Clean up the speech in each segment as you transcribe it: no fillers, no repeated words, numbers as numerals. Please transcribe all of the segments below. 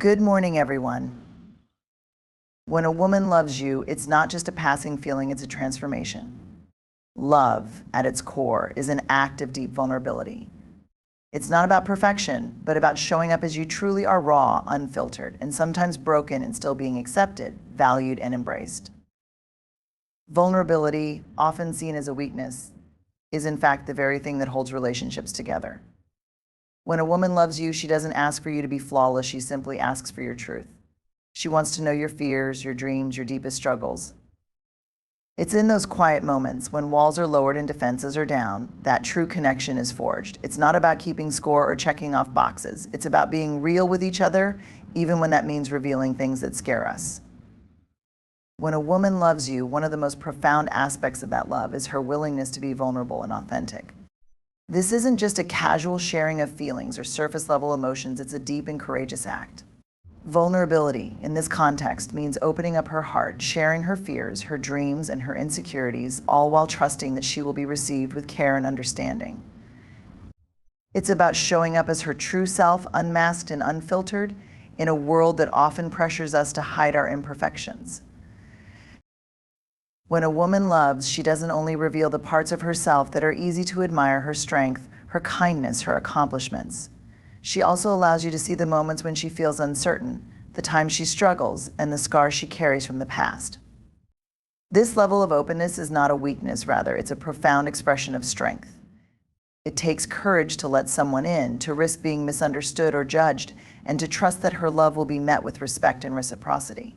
Good morning, everyone. When a woman loves you, it's not just a passing feeling, it's a transformation. Love, at its core, is an act of deep vulnerability. It's not about perfection, but about showing up as you truly are, raw, unfiltered, and sometimes broken and still being accepted, valued, and embraced. Vulnerability, often seen as a weakness, is in fact the very thing that holds relationships together. When a woman loves you, she doesn't ask for you to be flawless, she simply asks for your truth. She wants to know your fears, your dreams, your deepest struggles. It's in those quiet moments, when walls are lowered and defenses are down, that true connection is forged. It's not about keeping score or checking off boxes. It's about being real with each other, even when that means revealing things that scare us. When a woman loves you, one of the most profound aspects of that love is her willingness to be vulnerable and authentic. This isn't just a casual sharing of feelings or surface-level emotions, it's a deep and courageous act. Vulnerability, in this context, means opening up her heart, sharing her fears, her dreams, and her insecurities, all while trusting that she will be received with care and understanding. It's about showing up as her true self, unmasked and unfiltered, in a world that often pressures us to hide our imperfections. When a woman loves, she doesn't only reveal the parts of herself that are easy to admire, her strength, her kindness, her accomplishments. She also allows you to see the moments when she feels uncertain, the times she struggles, and the scars she carries from the past. This level of openness is not a weakness, rather, it's a profound expression of strength. It takes courage to let someone in, to risk being misunderstood or judged, and to trust that her love will be met with respect and reciprocity.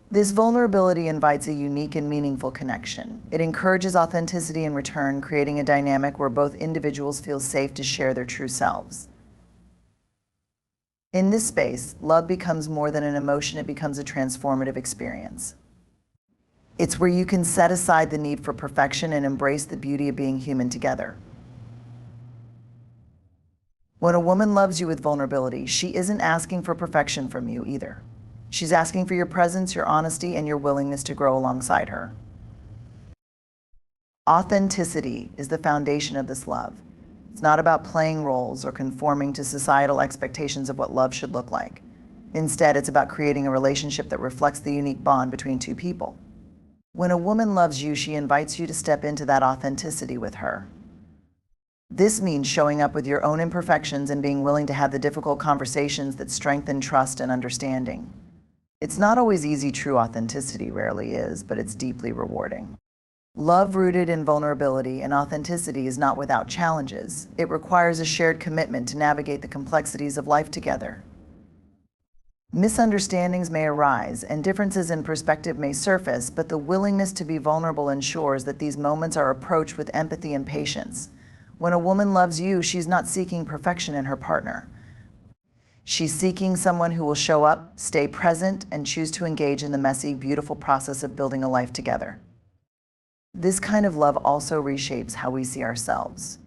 This vulnerability invites a unique and meaningful connection. It encourages authenticity in return, creating a dynamic where both individuals feel safe to share their true selves. In this space, love becomes more than an emotion, it becomes a transformative experience. It's where you can set aside the need for perfection and embrace the beauty of being human together. When a woman loves you with vulnerability, she isn't asking for perfection from you either. She's asking for your presence, your honesty, and your willingness to grow alongside her. Authenticity is the foundation of this love. It's not about playing roles or conforming to societal expectations of what love should look like. Instead, it's about creating a relationship that reflects the unique bond between two people. When a woman loves you, she invites you to step into that authenticity with her. This means showing up with your own imperfections and being willing to have the difficult conversations that strengthen trust and understanding. It's not always easy. True authenticity rarely is, but it's deeply rewarding. Love rooted in vulnerability and authenticity is not without challenges. It requires a shared commitment to navigate the complexities of life together. Misunderstandings may arise and differences in perspective may surface, but the willingness to be vulnerable ensures that these moments are approached with empathy and patience. When a woman loves you, she's not seeking perfection in her partner. She's seeking someone who will show up, stay present, and choose to engage in the messy, beautiful process of building a life together. This kind of love also reshapes how we see ourselves.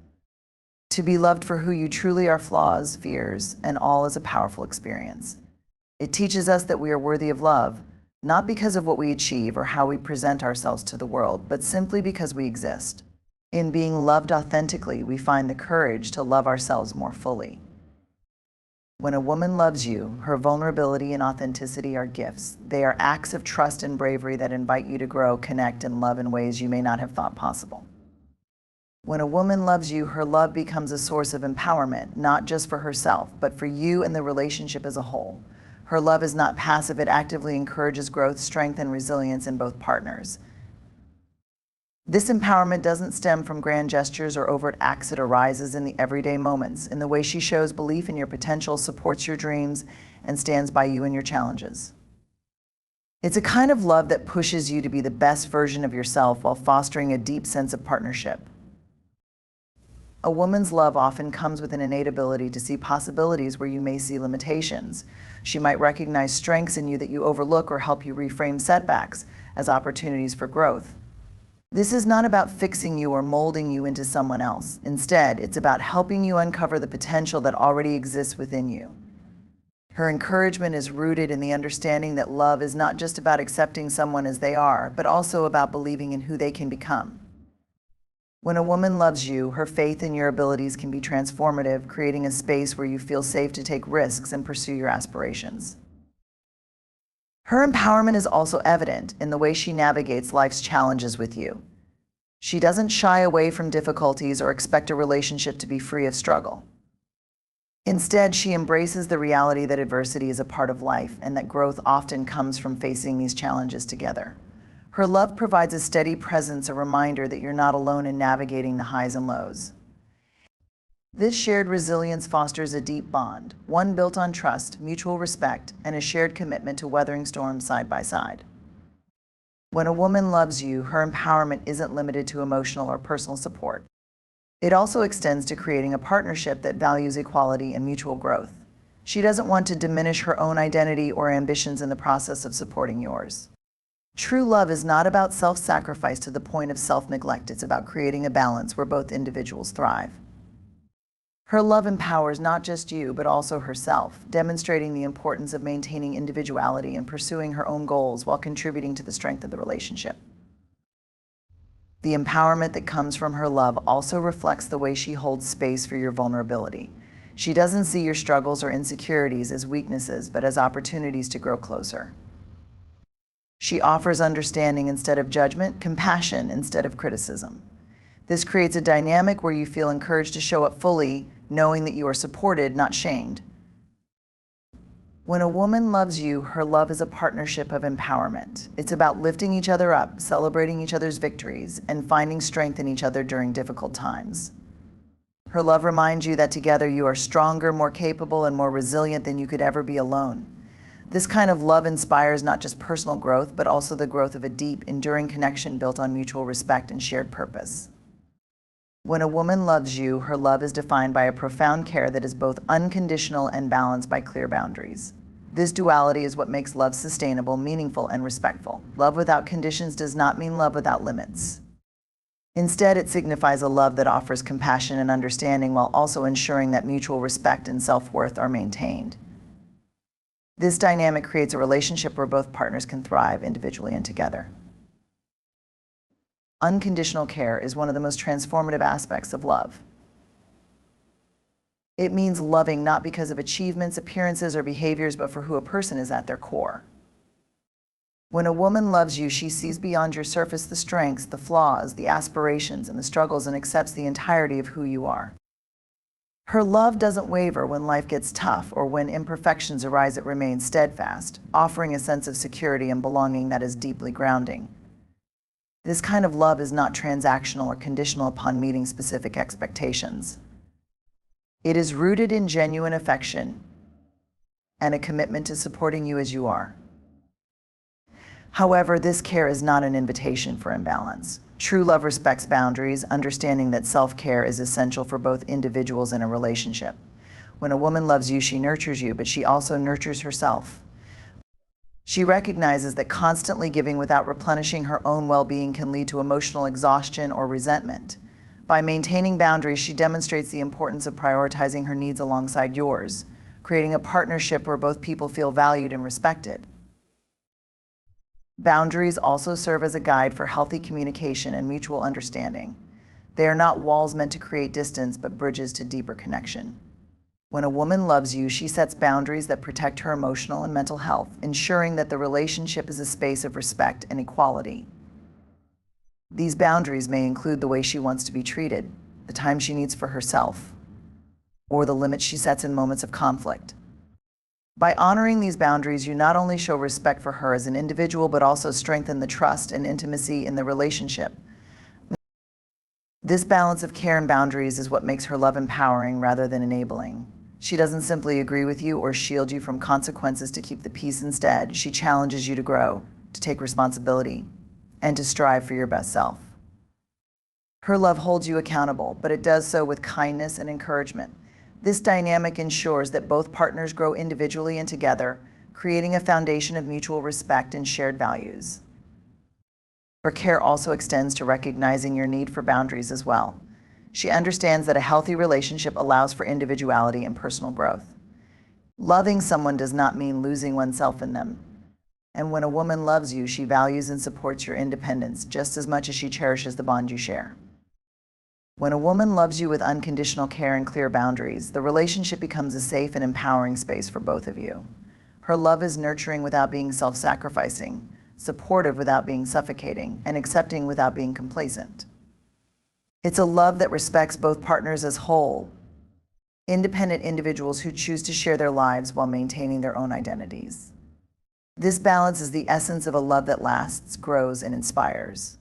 To be loved for who you truly are, flaws, fears, and all, is a powerful experience. It teaches us that we are worthy of love, not because of what we achieve or how we present ourselves to the world, but simply because we exist. In being loved authentically, we find the courage to love ourselves more fully. When a woman loves you, her vulnerability and authenticity are gifts. They are acts of trust and bravery that invite you to grow, connect, and love in ways you may not have thought possible. When a woman loves you, her love becomes a source of empowerment, not just for herself, but for you and the relationship as a whole. Her love is not passive, it actively encourages growth, strength, and resilience in both partners. This empowerment doesn't stem from grand gestures or overt acts. It arises in the everyday moments, in the way she shows belief in your potential, supports your dreams, and stands by you in your challenges. It's a kind of love that pushes you to be the best version of yourself while fostering a deep sense of partnership. A woman's love often comes with an innate ability to see possibilities where you may see limitations. She might recognize strengths in you that you overlook or help you reframe setbacks as opportunities for growth. This is not about fixing you or molding you into someone else. Instead, it's about helping you uncover the potential that already exists within you. Her encouragement is rooted in the understanding that love is not just about accepting someone as they are, but also about believing in who they can become. When a woman loves you, her faith in your abilities can be transformative, creating a space where you feel safe to take risks and pursue your aspirations. Her empowerment is also evident in the way she navigates life's challenges with you. She doesn't shy away from difficulties or expect a relationship to be free of struggle. Instead, she embraces the reality that adversity is a part of life and that growth often comes from facing these challenges together. Her love provides a steady presence, a reminder that you're not alone in navigating the highs and lows. This shared resilience fosters a deep bond, one built on trust, mutual respect, and a shared commitment to weathering storms side by side. When a woman loves you, her empowerment isn't limited to emotional or personal support. It also extends to creating a partnership that values equality and mutual growth. She doesn't want to diminish her own identity or ambitions in the process of supporting yours. True love is not about self-sacrifice to the point of self-neglect. It's about creating a balance where both individuals thrive. Her love empowers not just you, but also herself, demonstrating the importance of maintaining individuality and pursuing her own goals while contributing to the strength of the relationship. The empowerment that comes from her love also reflects the way she holds space for your vulnerability. She doesn't see your struggles or insecurities as weaknesses, but as opportunities to grow closer. She offers understanding instead of judgment, compassion instead of criticism. This creates a dynamic where you feel encouraged to show up fully, knowing that you are supported, not shamed. When a woman loves you, her love is a partnership of empowerment. It's about lifting each other up, celebrating each other's victories, and finding strength in each other during difficult times. Her love reminds you that together you are stronger, more capable, and more resilient than you could ever be alone. This kind of love inspires not just personal growth, but also the growth of a deep, enduring connection built on mutual respect and shared purpose. When a woman loves you, her love is defined by a profound care that is both unconditional and balanced by clear boundaries. This duality is what makes love sustainable, meaningful, and respectful. Love without conditions does not mean love without limits. Instead, it signifies a love that offers compassion and understanding while also ensuring that mutual respect and self-worth are maintained. This dynamic creates a relationship where both partners can thrive individually and together. Unconditional care is one of the most transformative aspects of love. It means loving not because of achievements, appearances, or behaviors, but for who a person is at their core. When a woman loves you, she sees beyond your surface the strengths, the flaws, the aspirations, and the struggles, and accepts the entirety of who you are. Her love doesn't waver when life gets tough or when imperfections arise. It remains steadfast, offering a sense of security and belonging that is deeply grounding. This kind of love is not transactional or conditional upon meeting specific expectations. It is rooted in genuine affection and a commitment to supporting you as you are. However, this care is not an invitation for imbalance. True love respects boundaries, understanding that self-care is essential for both individuals in a relationship. When a woman loves you, she nurtures you, but she also nurtures herself. She recognizes that constantly giving without replenishing her own well-being can lead to emotional exhaustion or resentment. By maintaining boundaries, she demonstrates the importance of prioritizing her needs alongside yours, creating a partnership where both people feel valued and respected. Boundaries also serve as a guide for healthy communication and mutual understanding. They are not walls meant to create distance, but bridges to deeper connection. When a woman loves you, she sets boundaries that protect her emotional and mental health, ensuring that the relationship is a space of respect and equality. These boundaries may include the way she wants to be treated, the time she needs for herself, or the limits she sets in moments of conflict. By honoring these boundaries, you not only show respect for her as an individual, but also strengthen the trust and intimacy in the relationship. This balance of care and boundaries is what makes her love empowering rather than enabling. She doesn't simply agree with you or shield you from consequences to keep the peace. Instead, she challenges you to grow, to take responsibility, and to strive for your best self. Her love holds you accountable, but it does so with kindness and encouragement. This dynamic ensures that both partners grow individually and together, creating a foundation of mutual respect and shared values. Her care also extends to recognizing your need for boundaries as well. She understands that a healthy relationship allows for individuality and personal growth. Loving someone does not mean losing oneself in them. And when a woman loves you, she values and supports your independence just as much as she cherishes the bond you share. When a woman loves you with unconditional care and clear boundaries, the relationship becomes a safe and empowering space for both of you. Her love is nurturing without being self-sacrificing, supportive without being suffocating, and accepting without being complacent. It's a love that respects both partners as whole, independent individuals who choose to share their lives while maintaining their own identities. This balance is the essence of a love that lasts, grows, and inspires.